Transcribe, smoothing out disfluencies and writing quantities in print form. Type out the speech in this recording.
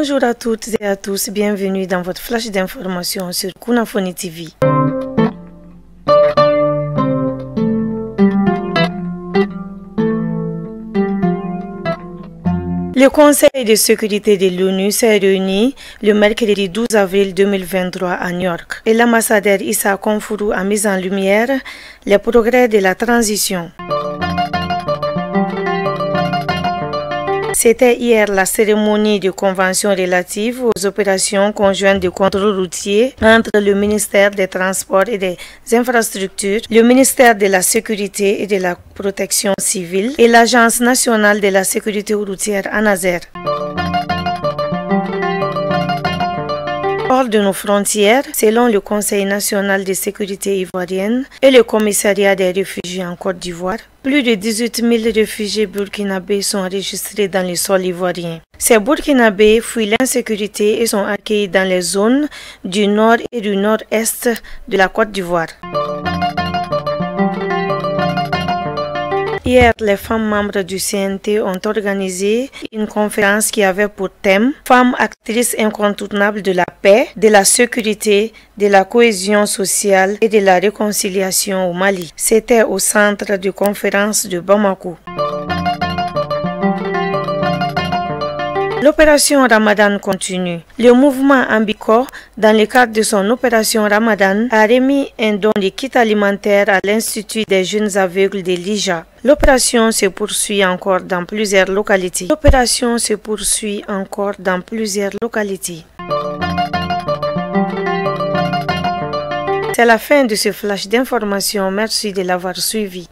Bonjour à toutes et à tous, bienvenue dans votre flash d'information sur Kunafoni TV. Le Conseil de sécurité de l'ONU s'est réuni le mercredi 12 avril 2023 à New York et l'ambassadeur Issa Komfuru a mis en lumière les progrès de la transition. C'était hier la cérémonie de convention relative aux opérations conjointes de contrôle routier entre le ministère des Transports et des Infrastructures, le ministère de la Sécurité et de la Protection civile et l'Agence nationale de la sécurité routière ANASER. Hors de nos frontières, selon le Conseil national de sécurité ivoirienne et le commissariat des réfugiés en Côte d'Ivoire, plus de 18 000 réfugiés burkinabés sont enregistrés dans le sol ivoirien. Ces burkinabés fuient l'insécurité et sont accueillis dans les zones du nord et du nord-est de la Côte d'Ivoire. Hier, les femmes membres du CNT ont organisé une conférence qui avait pour thème « Femmes actrices incontournables de la paix, de la sécurité, de la cohésion sociale et de la réconciliation au Mali ». C'était au centre de conférence de Bamako. L'opération Ramadan continue. Le mouvement Ambiko, dans le cadre de son opération Ramadan, a remis un don de kits alimentaires à l'Institut des jeunes aveugles de Lija. L'opération se poursuit encore dans plusieurs localités. C'est la fin de ce flash d'information. Merci de l'avoir suivi.